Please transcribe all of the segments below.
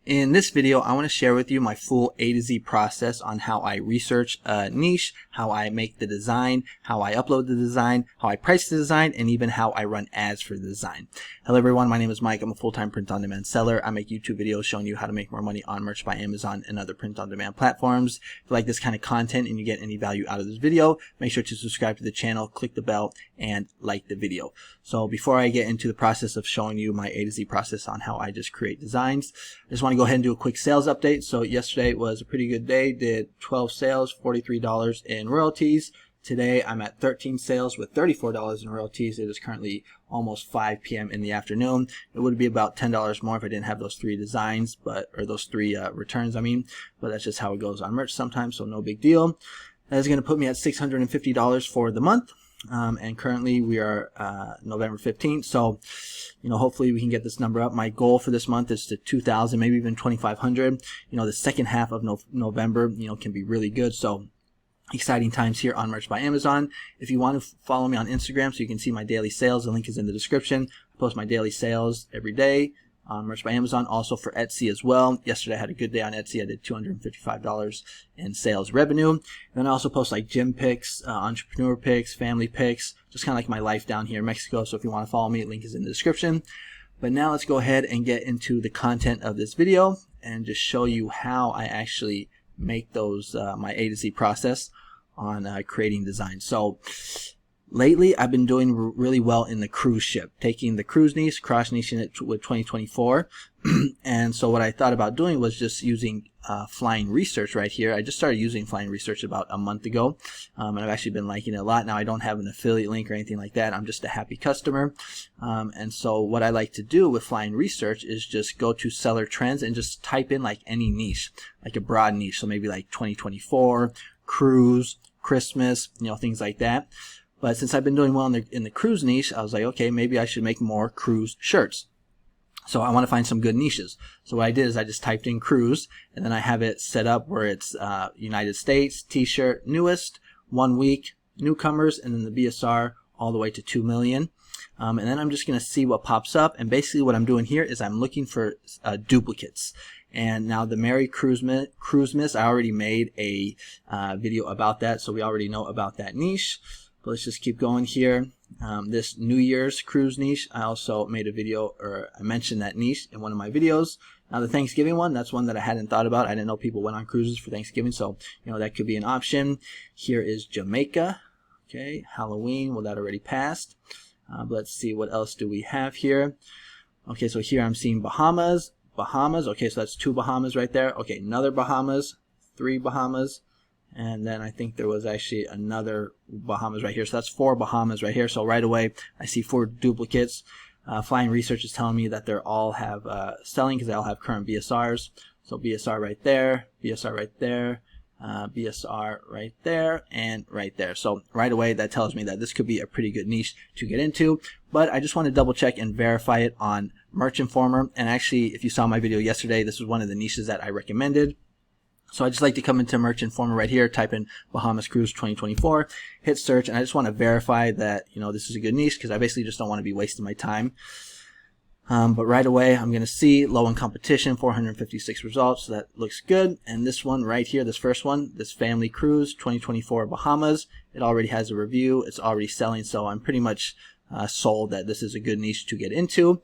In this video, I want to share with you my full A to Z process on how I research a niche, how I make the design, how I upload the design, how I price the design, and even how I run ads for the design. Hello everyone, my name is Mike. I'm a full-time print-on-demand seller. I make YouTube videos showing you how to make more money on Merch by Amazon and other print-on-demand platforms. If you like this kind of content and you get any value out of this video, make sure to subscribe to the channel, click the bell, and like the video. So before I get into the process of showing you my A to Z process on how I just create designs, I just want to go ahead and do a quick sales update. So yesterday was a pretty good day. Did 12 sales, $43 in royalties. Today I'm at 13 sales with $34 in royalties. It is currently almost 5 p.m. in the afternoon. It would be about $10 more if I didn't have those three designs, or those three returns, but that's just how it goes on merch sometimes, so no big deal. That is going to put me at $650 for the month. And currently we are November 15th, so hopefully we can get this number up. My goal for this month is to 2,000, maybe even 2,500. The second half of November can be really good, so exciting times here on Merch by Amazon. If you want to follow me on Instagram so you can see my daily sales, the link is in the description. I post my daily sales every day on Merch by Amazon, also for Etsy as well. Yesterday I had a good day on Etsy. I did $255 in sales revenue. And then I also post like gym pics, entrepreneur pics, family pics, just kind of like my life down here in Mexico. So if you want to follow me, link is in the description. But now let's go ahead and get into the content of this video and just show you how I actually make those my A to Z process on creating designs. So lately, I've been doing really well in the cruise ship, taking the cruise niche, cross niching it with 2024. And so what I thought about doing was just using flying research right here. I just started using flying research about a month ago, and I've actually been liking it a lot. Now I don't have an affiliate link or anything like that. I'm just a happy customer. And so what I like to do with flying research is just go to seller trends and just type in like any niche, like a broad niche. So maybe like 2024, cruise, Christmas, things like that. But since I've been doing well in the cruise niche, I was like, okay, maybe I should make more cruise shirts. So I want to find some good niches. So what I did is I just typed in cruise, and then I have it set up where it's United States, t-shirt, newest, 1 week, newcomers, and then the BSR all the way to 2 million. And then I'm just going to see what pops up. And basically what I'm doing here is I'm looking for duplicates. And now the Merry Cruisemas, I already made a video about that, so we already know about that niche. But let's just keep going here. This New Year's cruise niche, I also made a video, or I mentioned that niche in one of my videos. Now the Thanksgiving one, that's one that I hadn't thought about. I didn't know people went on cruises for Thanksgiving, so that could be an option. Here is Jamaica. Okay, Halloween, well that already passed. But let's see, what else do we have here? Okay, so here I'm seeing Bahamas. Okay, so that's 2 Bahamas right there. Okay, another Bahamas, 3 Bahamas. And then I think there was actually another Bahamas right here. So that's 4 Bahamas right here. So right away, I see 4 duplicates. Flying Research is telling me that they all have selling because they all have current BSRs. So BSR right there, BSR right there, BSR right there, and right there. So right away, that tells me that this could be a pretty good niche to get into. But I just want to double check and verify it on Merch Informer. And actually, if you saw my video yesterday, this was one of the niches that I recommended. So I just like to come into Merch Informer right here, type in Bahamas Cruise 2024, hit search, and I just want to verify that, this is a good niche because I basically just don't want to be wasting my time. But right away, I'm going to see low in competition, 456 results, so that looks good. And this one right here, this first one, this Family Cruise 2024 Bahamas, it already has a review, it's already selling, so I'm pretty much sold that this is a good niche to get into.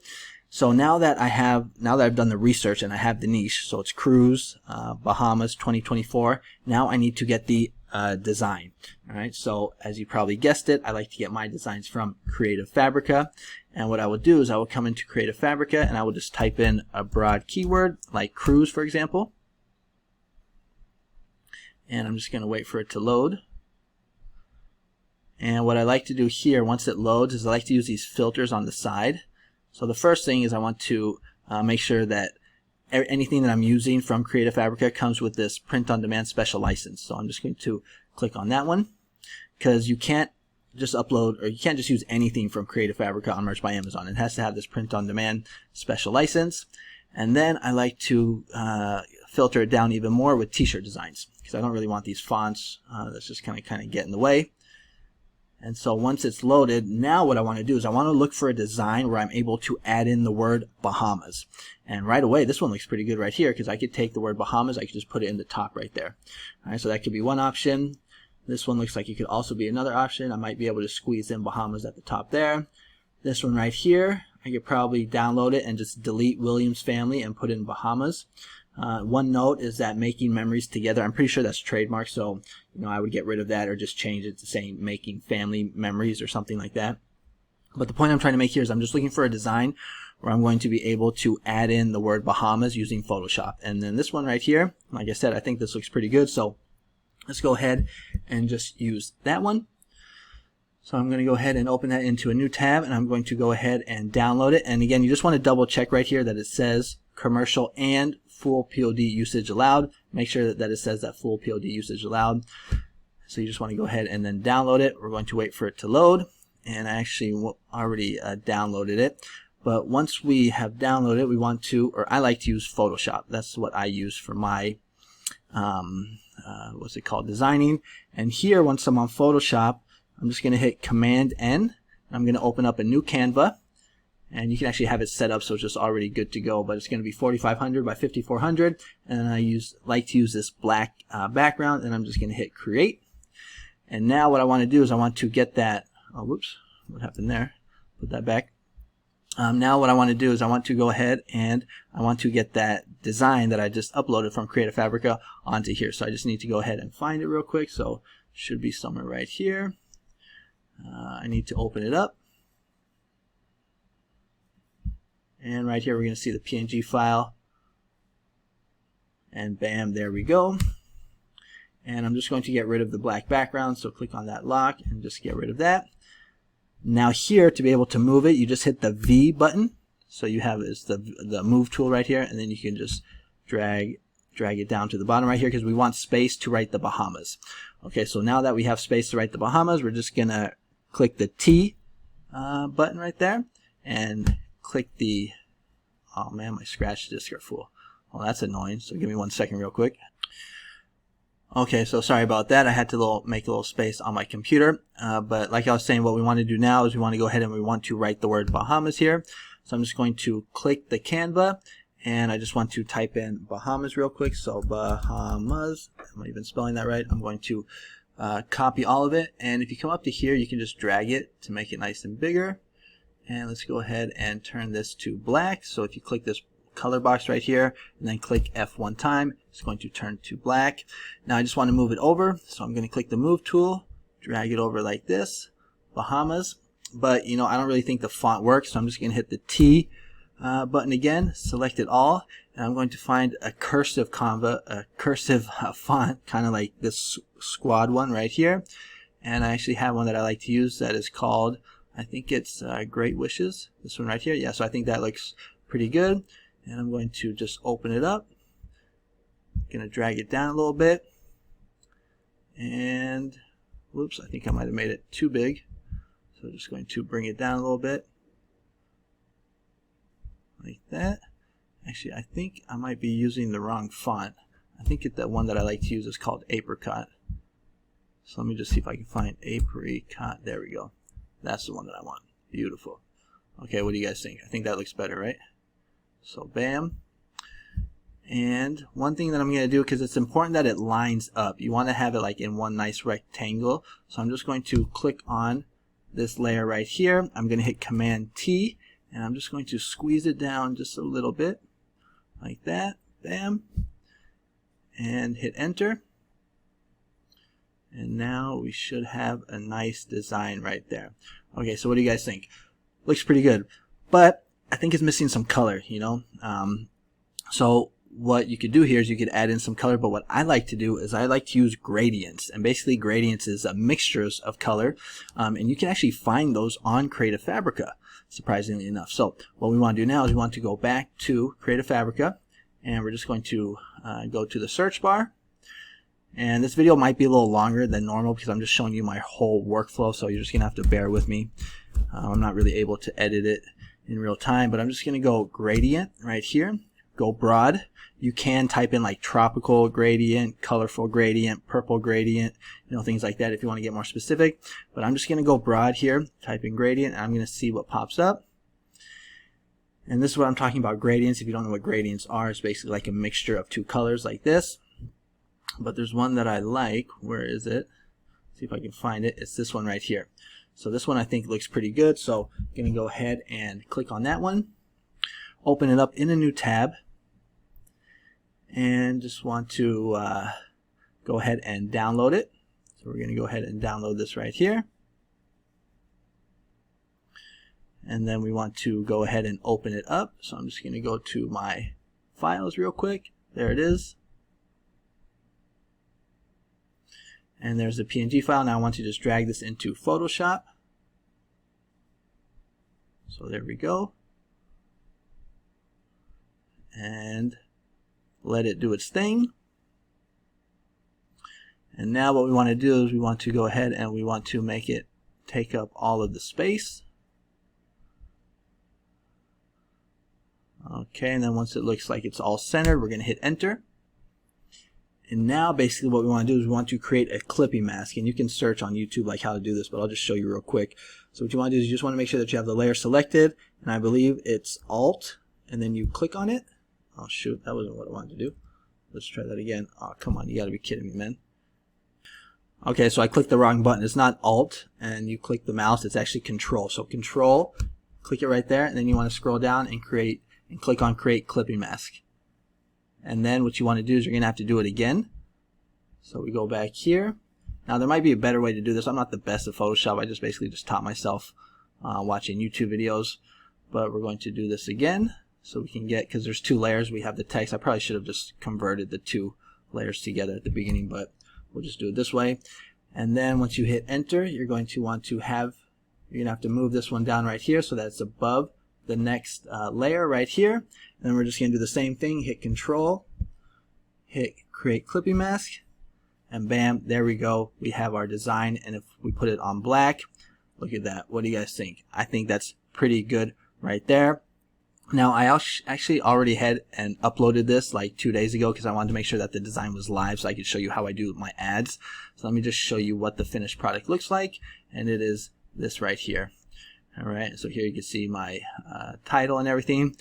So now that I've done the research and I have the niche, so it's cruise, Bahamas 2024, now I need to get the design. All right, so as you probably guessed it, I like to get my designs from A Fabrica. And what I will do is I will come into A Fabrica and I will just type in a broad keyword like cruise, for example. And I'm just going to wait for it to load. And what I like to do here, once it loads, is I like to use these filters on the side. So the first thing is I want to make sure that anything that I'm using from A Fabrica comes with this print-on-demand special license. So I'm just going to click on that one because you can't just upload, or you can't just use anything from A Fabrica on Merch by Amazon. It has to have this print-on-demand special license. And then I like to filter it down even more with t-shirt designs because I don't really want these fonts. That's just kind of get in the way. And so once it's loaded, now what I want to do is I want to look for a design where I'm able to add in the word Bahamas. And right away, this one looks pretty good right here, because I could take the word Bahamas, I could just put it in the top right there. All right, so that could be one option. This one looks like it could also be another option. I might be able to squeeze in Bahamas at the top there. This one right here, I could probably download it and just delete Williams family and put in Bahamas. One note is that making memories together, I'm pretty sure that's trademarked, so I would get rid of that or just change it to saying making family memories or something like that. But the point I'm trying to make here is I'm just looking for a design where I'm going to be able to add in the word Bahamas using Photoshop. And then this one right here, like I said, I think this looks pretty good, so let's go ahead and just use that one. So I'm going to go ahead and open that into a new tab, and I'm going to go ahead and download it. And again, you just want to double check right here that it says commercial and full POD usage allowed. Make sure that it says that full POD usage allowed. So you just want to go ahead and then download it. We're going to wait for it to load, and I actually already downloaded it. But once we have downloaded it, we want to, or I like to use Photoshop. That's what I use for my what's it called, designing. And here, once I'm on Photoshop, I'm just going to hit Command N. I'm going to open up a new Canva, and you can actually have it set up so it's just already good to go. But it's going to be 4500 by 5400, and I like to use this black background, and I'm just going to hit Create. And now what I want to do is I want to get that. Oh, whoops! What happened there? Put that back. Now what I want to do is I want to go ahead and I want to get that design that I just uploaded from A Fabrica onto here. So I just need to go ahead and find it real quick. So it should be somewhere right here. I need to open it up. And right here we're going to see the PNG file. And bam, there we go. And I'm just going to get rid of the black background. So click on that lock and just get rid of that. Now here, to be able to move it, you just hit the V button. So you have is the move tool right here, and then you can just drag it down to the bottom right here, because we want space to write the Bahamas. Okay, so now that we have space to write the Bahamas, we're just gonna click the T button right there, and click the, oh man, my scratch discs are full. Well, that's annoying, so give me 1 second real quick. Okay, so sorry about that. I had to make a little space on my computer. But like I was saying, what we want to do now is we want to go ahead and we want to write the word Bahamas here. So I'm just going to click the Canva, and I just want to type in Bahamas real quick. So Bahamas, am I even spelling that right? I'm going to copy all of it. And if you come up to here, you can just drag it to make it nice and bigger. And let's go ahead and turn this to black. So if you click this color box right here and then click F one time, it's going to turn to black. Now I just want to move it over, so I'm going to click the move tool, drag it over like this, Bahamas. But I don't really think the font works, so I'm just going to hit the T button again, select it all, and I'm going to find a cursive font, kind of like this squad one right here. And I actually have one that I like to use that is called, I think it's Great Wishes, this one right here. Yeah, so I think that looks pretty good. And I'm going to just open it up. I'm going to drag it down a little bit. And, whoops, I think I might have made it too big. So I'm just going to bring it down a little bit. Like that. Actually, I think I might be using the wrong font. I think the one that I like to use is called Apricot. So let me just see if I can find Apricot. There we go. That's the one that I want. Beautiful. Okay, what do you guys think? I think that looks better, right? So bam. And one thing that I'm going to do, because it's important that it lines up, you want to have it like in one nice rectangle. So I'm just going to click on this layer right here. I'm going to hit Command T, and I'm just going to squeeze it down just a little bit like that. Bam. And hit enter. And now we should have a nice design right there. Okay, so what do you guys think? Looks pretty good, but I think it's missing some color, So what you could do here is you could add in some color, but what I like to do is I like to use gradients. And basically gradients is mixtures of color, and you can actually find those on A Fabrica, surprisingly enough. So what we want to do now is we want to go back to A Fabrica, and we're just going to go to the search bar. And this video might be a little longer than normal because I'm just showing you my whole workflow, so you're just going to have to bear with me. I'm not really able to edit it in real time, but I'm just going to go gradient right here. go broad. You can type in like tropical gradient, colorful gradient, purple gradient, things like that if you want to get more specific. But I'm just going to go broad here, type in gradient, and I'm going to see what pops up. And this is what I'm talking about, gradients. If you don't know what gradients are, it's basically like a mixture of two colors like this. But there's one that I like. Where is it? See if I can find it. It's this one right here. So this one I think looks pretty good. So I'm going to go ahead and click on that one. Open it up in a new tab. And just want to go ahead and download it. So we're going to go ahead and download this right here. And then we want to go ahead and open it up. So I'm just going to go to my files real quick. There it is. And there's the PNG file. Now I want to just drag this into Photoshop. So there we go. And let it do its thing. And now what we want to do is we want to go ahead and we want to make it take up all of the space. Okay, and then once it looks like it's all centered, we're going to hit enter. And now basically what we want to do is we want to create a clipping mask. And you can search on YouTube like how to do this, but I'll just show you real quick. So what you want to do is you just want to make sure that you have the layer selected, and I believe it's Alt, and then you click on it. Oh shoot, that wasn't what I wanted to do. Let's try that again. Oh, come on, you gotta be kidding me, man. Okay, so I clicked the wrong button. It's not Alt, and you click the mouse, it's actually Control. So Control, click it right there, and then you want to scroll down and click on Create Clipping Mask. And then what you want to do is you're gonna have to do it again. So we go back here. Now there might be a better way to do this. I'm not the best at Photoshop. I just basically taught myself watching YouTube videos. But we're going to do this again. So we can get, because there's two layers, we have the text. I probably should have just converted the two layers together at the beginning, but we'll just do it this way. And then once you hit enter, you're going to want to have, you're going to have to move this one down right here so that it's above the next layer right here. And then we're just going to do the same thing, hit Control, hit Create Clipping Mask, and bam, there we go. We have our design, and if we put it on black, look at that. What do you guys think? I think that's pretty good right there. Now I actually already had and uploaded this like 2 days ago because I wanted to make sure that the design was live so I could show you how I do my ads. So let me just show you what the finished product looks like, and it is this right here. Alright, so here you can see my title and everything,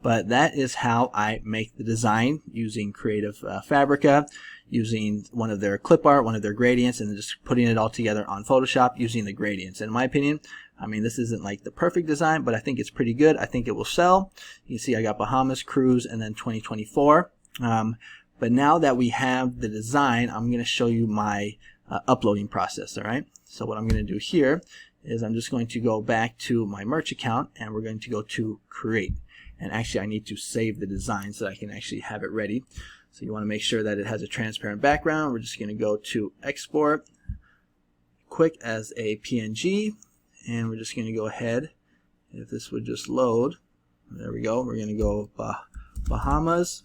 but that is how I make the design using Creative Fabrica, using one of their clip art, one of their gradients, and then just putting it all together on Photoshop using the gradients. In my opinion, I mean, this isn't like the perfect design, but I think it's pretty good. I think it will sell. You can see I got Bahamas, Cruise, and then 2024. But now that we have the design, I'm going to show you my uploading process. All right. So what I'm going to do here is I'm just going to go back to my merch account, and we're going to go to Create. And actually, I need to save the design so that I can actually have it ready. So you want to make sure that it has a transparent background. We're just going to go to Export, Quick as a PNG. And we're just going to go ahead, if this would just load, there we go, we're going to go Bahamas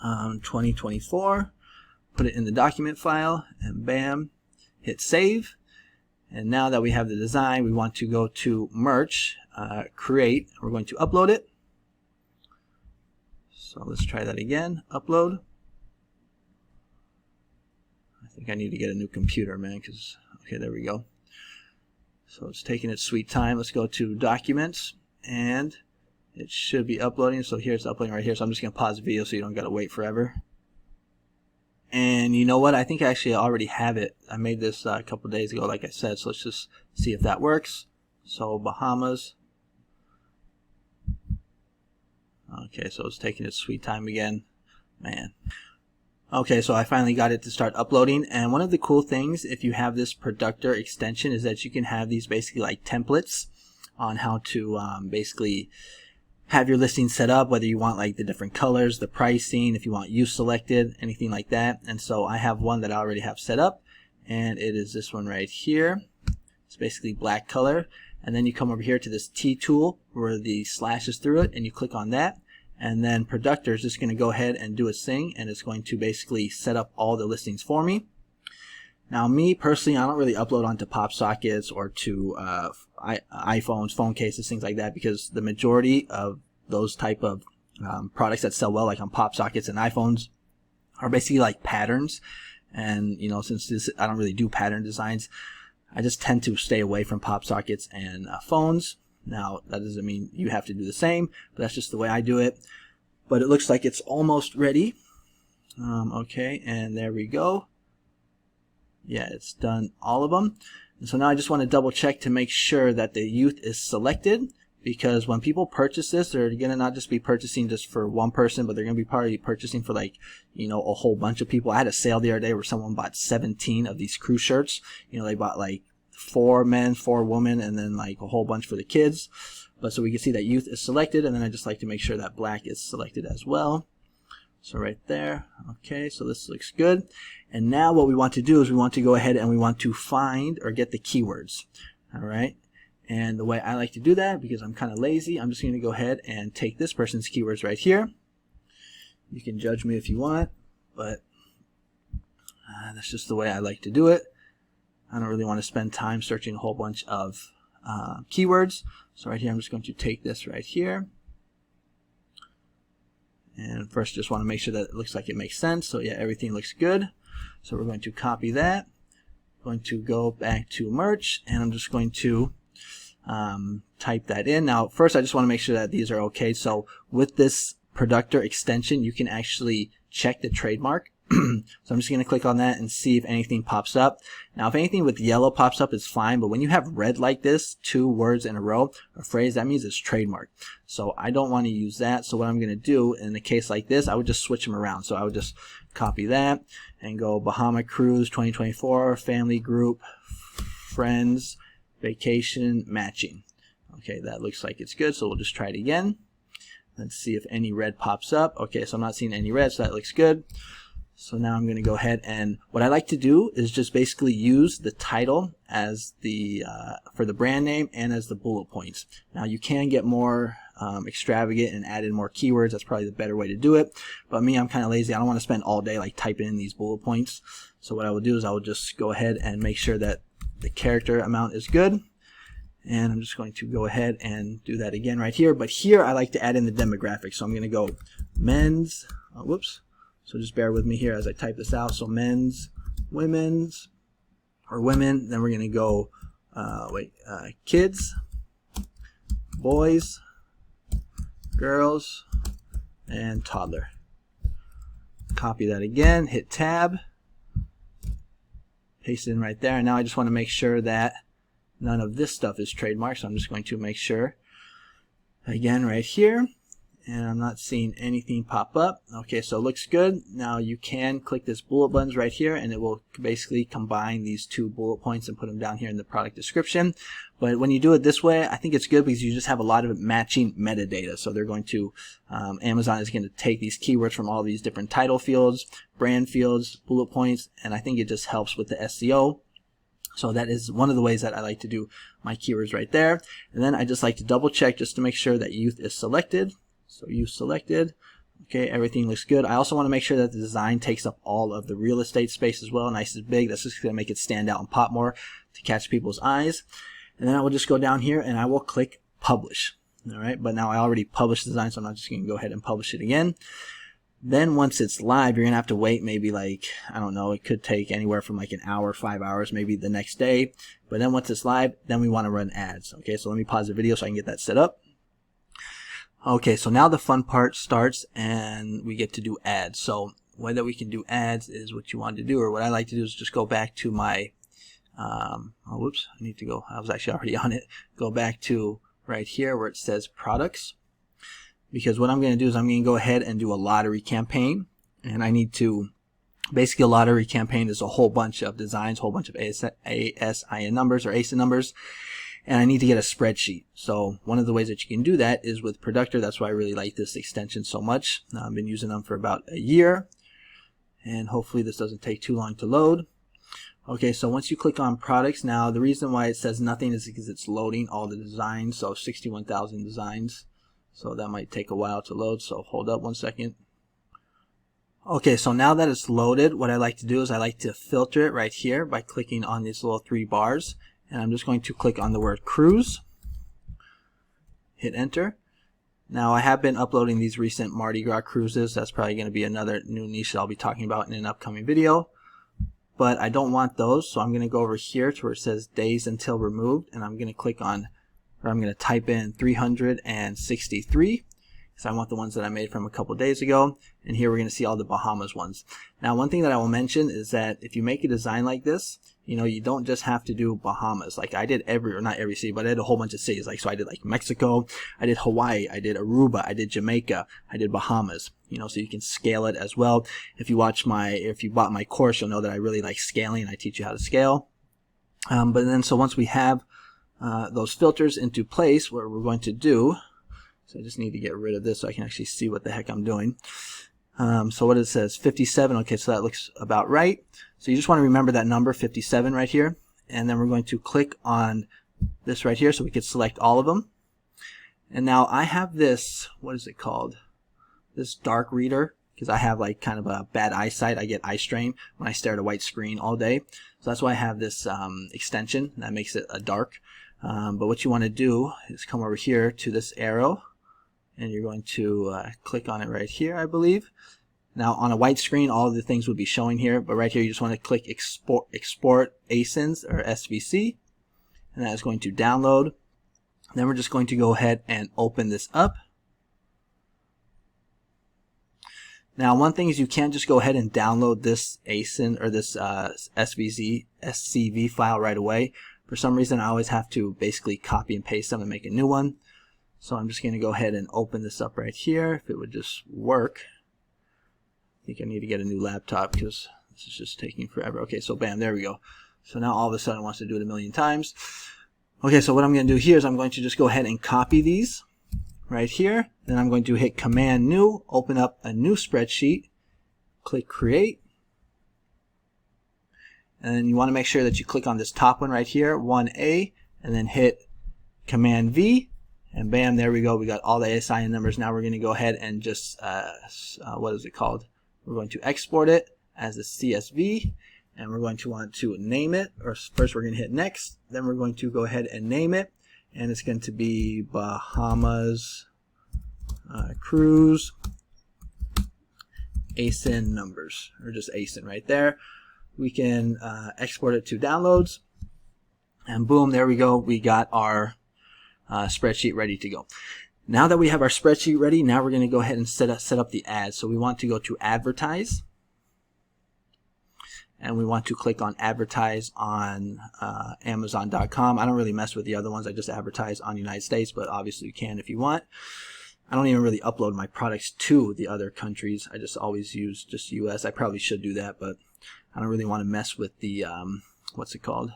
2024, put it in the document file, and bam, hit save. And now that we have the design, we want to go to merch, create, we're going to upload it. So let's try that again, upload. I think I need to get a new computer, man, because, okay, there we go. So it's taking its sweet time. Let's go to Documents, and it should be uploading. So here it's uploading right here. So I'm just going to pause the video so you don't got to wait forever. And you know what? I think I actually already have it. I made this a couple days ago, like I said. So let's just see if that works. So Bahamas. Okay, so it's taking its sweet time again. Man. Okay, so I finally got it to start uploading, and one of the cool things if you have this Productor extension is that you can have these basically like templates on how to basically have your listing set up, whether you want like the different colors, the pricing, if you want use selected, anything like that. And so I have one that I already have set up, and it is this one right here. It's basically black color, and then you come over here to this T tool where the slash is through it, and you click on that. And then Productor is just going to go ahead and do its thing, and it's going to basically set up all the listings for me. Now me personally, I don't really upload onto pop sockets or to iPhones, phone cases, things like that, because the majority of those type of products that sell well, like on pop sockets and iPhones, are basically like patterns. And you know, since I don't really do pattern designs, I just tend to stay away from pop sockets and phones. Now, that doesn't mean you have to do the same, but that's just the way I do it. But it looks like it's almost ready. Okay, and there we go. Yeah, it's done all of them. And so now I just want to double check to make sure that the youth is selected, because when people purchase this, they're going to not just be purchasing just for one person, but they're going to be probably purchasing for, like, you know, a whole bunch of people. I had a sale the other day where someone bought 17 of these crew shirts. You know, they bought like 4 men, 4 women, and then like a whole bunch for the kids. But so we can see that youth is selected, and then I just like to make sure that black is selected as well. So right there. Okay, so this looks good. And now what we want to do is we want to go ahead and we want to find or get the keywords. All right. And the way I like to do that, because I'm kind of lazy, I'm just going to go ahead and take this person's keywords right here. You can judge me if you want, but that's just the way I like to do it. I don't really want to spend time searching a whole bunch of keywords. So right here, I'm just going to take this right here. And first, just want to make sure that it looks like it makes sense. So yeah, everything looks good. So we're going to copy that. Going to go back to merch, and I'm just going to type that in. Now, first, I just want to make sure that these are okay. So with this Productor extension, you can actually check the trademark. So I'm just going to click on that and see if anything pops up. Now, if anything with yellow pops up, it's fine. But when you have red like this, 2 words in a row, a phrase, that means it's trademark. So I don't want to use that. So what I'm going to do in a case like this, I would just switch them around. So I would just copy that and go Bahama Cruise 2024, family group, friends, vacation, matching. Okay, that looks like it's good. So we'll just try it again. Let's see if any red pops up. Okay, so I'm not seeing any red, so that looks good. So now I'm going to go ahead, and what I like to do is just basically use the title as the for the brand name and as the bullet points. Now you can get more extravagant and add in more keywords. That's probably the better way to do it. But me, I'm kind of lazy. I don't want to spend all day like typing in these bullet points. So what I will do is I will just go ahead and make sure that the character amount is good. And I'm just going to go ahead and do that again right here. But here I like to add in the demographics. So I'm going to go men's, whoops. So just bear with me here as I type this out. So men's, women's, or women. Then we're going to go, kids, boys, girls, and toddler. Copy that again, hit tab, paste it in right there. And now I just want to make sure that none of this stuff is trademarked, so I'm just going to make sure again right here, and I'm not seeing anything pop up. Okay, so it looks good. Now you can click this bullet buttons right here, and it will basically combine these 2 bullet points and put them down here in the product description. But when you do it this way, I think it's good because you just have a lot of matching metadata. So they're going to, Amazon is going to take these keywords from all these different title fields, brand fields, bullet points, and I think it just helps with the SEO. So that is one of the ways that I like to do my keywords right there. And then I just like to double check just to make sure that youth is selected. So youth selected. Okay, everything looks good. I also want to make sure that the design takes up all of the real estate space as well. Nice and big. That's just going to make it stand out and pop more to catch people's eyes. And then I will just go down here and I will click publish. All right, but now I already published the design, so I'm not just going to go ahead and publish it again. Then once it's live, you're going to have to wait maybe like, I don't know, it could take anywhere from like an hour, 5 hours, maybe the next day. But then once it's live, then we want to run ads. Okay, so let me pause the video so I can get that set up. Okay, so now the fun part starts and we get to do ads. So the way that we can do ads is what you want to do, or what I like to do is just go back to my, whoops, I need to go, I was actually already on it. Go back to right here where it says products. Because what I'm going to do is I'm going to go ahead and do a lottery campaign, and I need to, basically a lottery campaign is a whole bunch of designs, a whole bunch of ASIN numbers or ASIN numbers, and I need to get a spreadsheet. So one of the ways that you can do that is with Productor. That's why I really like this extension so much. I've been using them for about a year, and hopefully this doesn't take too long to load. Okay, so once you click on products, now the reason why it says nothing is because it's loading all the designs, so 61,000 designs. So that might take a while to load, so hold up one second. Okay, so now that it's loaded, what I like to do is I like to filter it right here by clicking on these little 3 bars. And I'm just going to click on the word cruise, hit enter. Now I have been uploading these recent Mardi Gras cruises. That's probably going to be another new niche that I'll be talking about in an upcoming video. But I don't want those, so I'm going to go over here to where it says days until removed, and I'm going to click on, or I'm going to type in 363, because I want the ones that I made from a couple days ago. And here we're going to see all the Bahamas ones. Now one thing that I will mention is that if you make a design like this, you know, you don't just have to do Bahamas. Like I did not every city, but I did a whole bunch of cities. Like, so I did like Mexico, I did Hawaii, I did Aruba, I did Jamaica, I did Bahamas. You know, so you can scale it as well. If you bought my course, you'll know that I really like scaling. I teach you how to scale. But then, so once we have those filters into place, what we're going to do, so I just need to get rid of this so I can actually see what the heck I'm doing. So what it says, 57. Okay, so that looks about right. So you just want to remember that number 57 right here, and then we're going to click on this right here so we can select all of them. And now I have this, what is it called? This dark reader, because I have like kind of a bad eyesight. I get eye strain when I stare at a white screen all day. So that's why I have this extension that makes it a dark. But what you want to do is come over here to this arrow, and you're going to click on it right here, I believe. Now on a white screen, all of the things would be showing here, but right here you just want to click export ASINs or SVC, and that is going to download. Then we're just going to go ahead and open this up. Now one thing is you can't just go ahead and download this ASIN or this SCV file right away. For some reason I always have to basically copy and paste them and make a new one. So I'm just going to go ahead and open this up right here. If it would just work. I think I need to get a new laptop because this is just taking forever. Okay, so bam, there we go. So now all of a sudden it wants to do it a million times. Okay, so what I'm going to do here is I'm going to just go ahead and copy these right here. Then I'm going to hit Command New, open up a new spreadsheet, click Create. And then you want to make sure that you click on this top one right here, 1A, and then hit Command V. And bam, there we go. We got all the ASIN numbers. Now we're going to go ahead and just, what is it called? We're going to export it as a CSV, and we're going to want to name it. Or first we're going to hit Next. Then we're going to go ahead and name it, and it's going to be Bahamas Cruise ASIN numbers, or just ASIN right there. We can export it to downloads, and boom, there we go. We got our spreadsheet ready to go. Now that we have our spreadsheet ready, now we're going to go ahead and set up the ads. So we want to go to Advertise, and we want to click on Advertise on Amazon.com. I don't really mess with the other ones. I just advertise on the United States, but obviously you can if you want. I don't even really upload my products to the other countries. I just always use just US. I probably should do that, but I don't really want to mess with the what's it called?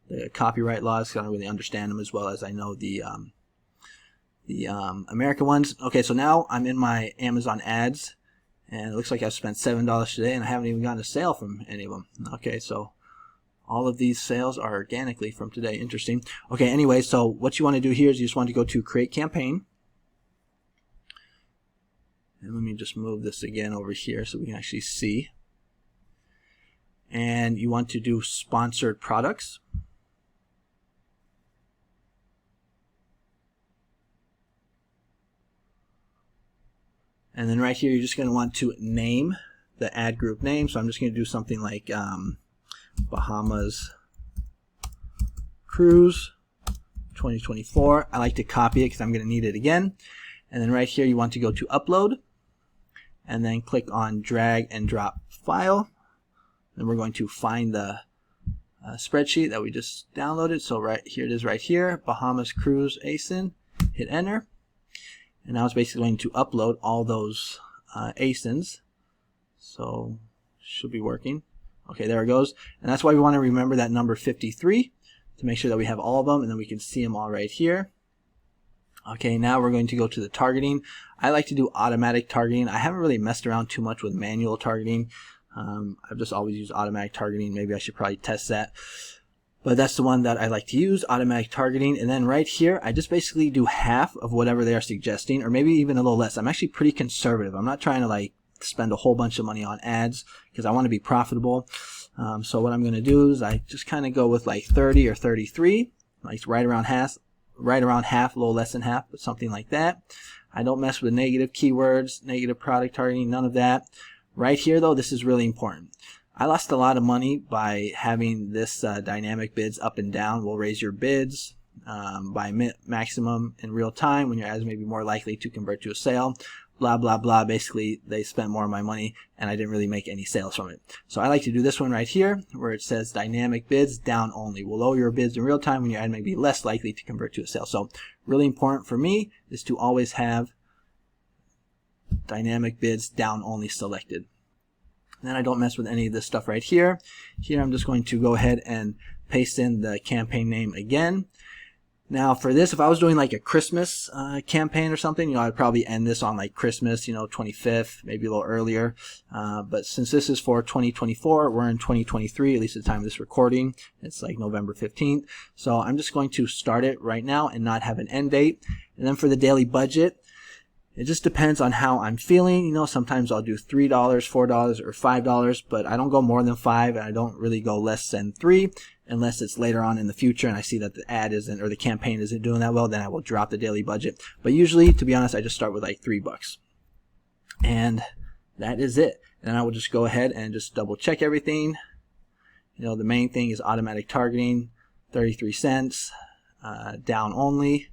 The copyright laws. I don't really understand them as well as I know the American ones. Okay, so now I'm in my Amazon ads, and it looks like I've spent $7 today, and I haven't even gotten a sale from any of them. Okay, so all of these sales are organically from today. Interesting. Okay, anyway, so what you want to do here is you just want to go to Create Campaign. And let me just move this again over here so we can actually see. And you want to do Sponsored Products. And then right here, you're just going to want to name the ad group name. So I'm just going to do something like Bahamas Cruise 2024. I like to copy it because I'm going to need it again. And then right here, you want to go to Upload. And then click on Drag and Drop File. Then we're going to find the spreadsheet that we just downloaded. So right here it is right here, Bahamas Cruise ASIN. Hit Enter. And now it's basically going to upload all those ASINs. So should be working. Okay, there it goes. And that's why we want to remember that number 53 to make sure that we have all of them, and then we can see them all right here. Okay, now we're going to go to the targeting. I like to do automatic targeting. I haven't really messed around too much with manual targeting. I've just always used automatic targeting. Maybe I should probably test that. But that's the one that I like to use, automatic targeting. And then right here, I just basically do half of whatever they are suggesting, or maybe even a little less. I'm actually pretty conservative. I'm not trying to like spend a whole bunch of money on ads because I want to be profitable. So what I'm going to do is I just kind of go with like 30 or 33, like right around half, a little less than half, but something like that. I don't mess with negative keywords, negative product targeting, none of that. Right here though, this is really important. I lost a lot of money by having this dynamic bids up and down. Will raise your bids by maximum in real time when your ads may be more likely to convert to a sale. Blah, blah, blah. Basically, they spent more of my money and I didn't really make any sales from it. So I like to do this one right here where it says dynamic bids down only. Will lower your bids in real time when your ad may be less likely to convert to a sale. So really important for me is to always have dynamic bids down only selected. And then I don't mess with any of this stuff right here. Here I'm just going to go ahead and paste in the campaign name again. Now for this, if I was doing like a Christmas campaign or something, I'd probably end this on like Christmas, 25th, maybe a little earlier. But since this is for 2024, we're in 2023, at least at the time of this recording. It's like November 15th. So I'm just going to start it right now and not have an end date. And then for the daily budget, it just depends on how I'm feeling. Sometimes I'll do $3, $4, or $5, but I don't go more than 5, and I don't really go less than 3 unless it's later on in the future and I see that the ad isn't or the campaign isn't doing that well. Then I will drop the daily budget. But usually, to be honest, I just start with like $3. And that is it. Then I will just go ahead and just double check everything. The main thing is automatic targeting, 33 cents, down only,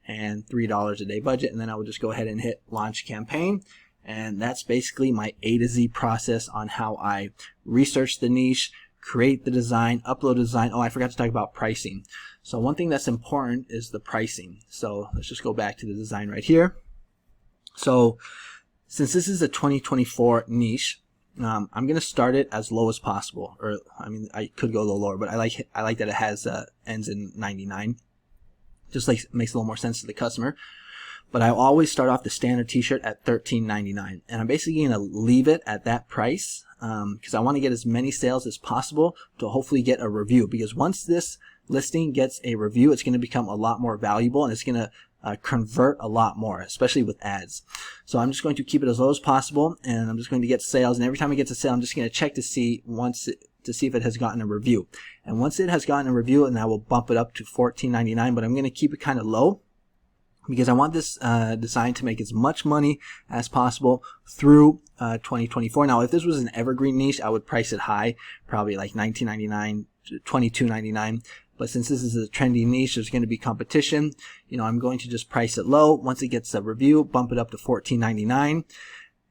and $3 a day budget. And then I will just go ahead and hit launch campaign. And that's basically my A to Z process on how I research the niche, create the design, upload the design. Oh, I forgot to talk about pricing. So one thing that's important is the pricing. So let's just go back to the design right here. So since this is a 2024 niche, I'm going to start it as low as possible. Or I mean, I could go a little lower, but I like that it has ends in 99. Just like makes a little more sense to the customer. But I always start off the standard t-shirt at $13.99, and I'm basically going to leave it at that price because I want to get as many sales as possible to hopefully get a review, because once this listing gets a review, it's going to become a lot more valuable and it's going to convert a lot more, especially with ads. So I'm just going to keep it as low as possible, and I'm just going to get sales, and every time I get a sale, I'm just going to check to see if it has gotten a review. And once it has gotten a review, and I will bump it up to $14.99, but I'm going to keep it kind of low because I want this design to make as much money as possible through 2024. Now, if this was an evergreen niche, I would price it high, probably like $19.99 to $22.99. But since this is a trendy niche, there's going to be competition. I'm going to just price it low. Once it gets a review, bump it up to $14.99.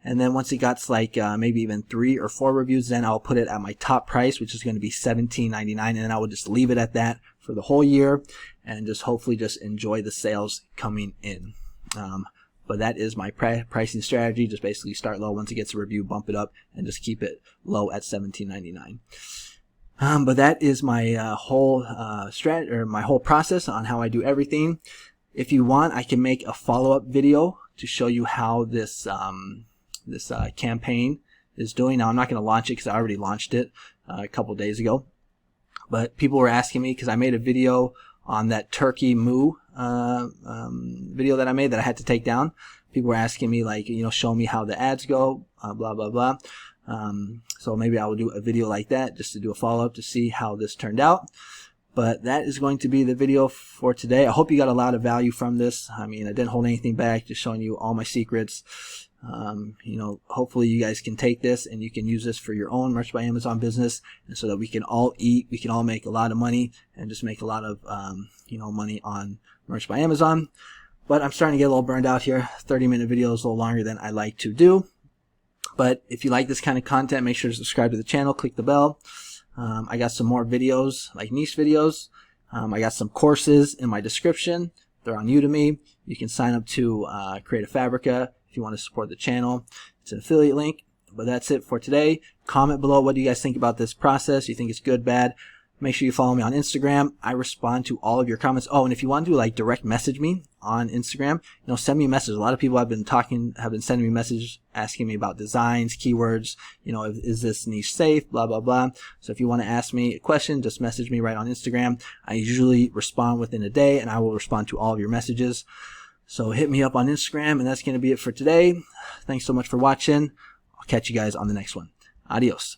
And then once it gets like maybe even 3 or 4 reviews, then I'll put it at my top price, which is going to be $17.99. And then I will just leave it at that for the whole year and just hopefully just enjoy the sales coming in. But that is my pricing strategy. Just basically start low. Once it gets a review, bump it up and just keep it low at $17.99. But that is my whole my whole process on how I do everything. If you want, I can make a follow-up video to show you how this campaign is doing. Now, I'm not going to launch it because I already launched it a couple days ago. But people were asking me, because I made a video on that turkey moo video that I made that I had to take down. People were asking me, like, show me how the ads go, blah, blah, blah. So maybe I will do a video like that just to do a follow-up to see how this turned out. But that is going to be the video for today. I hope you got a lot of value from this. I mean, I didn't hold anything back, just showing you all my secrets. Hopefully you guys can take this and you can use this for your own Merch by Amazon business, and so that we can all eat, we can all make a lot of money and just make a lot of, money on Merch by Amazon. But I'm starting to get a little burned out here. 30-minute videos, a little longer than I like to do. But if you like this kind of content, make sure to subscribe to the channel, click the bell. I got some more videos, like niche videos. I got some courses in my description. They're on Udemy. You can sign up to create A Fabrica if you want to support the channel. It's an affiliate link. But that's it for today. Comment below, what do you guys think about this process? You think it's good, bad? Make sure you follow me on Instagram. I respond to all of your comments. Oh, and if you want to like direct message me on Instagram, send me a message. A lot of people have been sending me messages asking me about designs, keywords, is this niche safe, blah, blah, blah. So if you want to ask me a question, just message me right on Instagram. I usually respond within a day, and I will respond to all of your messages. So hit me up on Instagram, and that's going to be it for today. Thanks so much for watching. I'll catch you guys on the next one. Adios.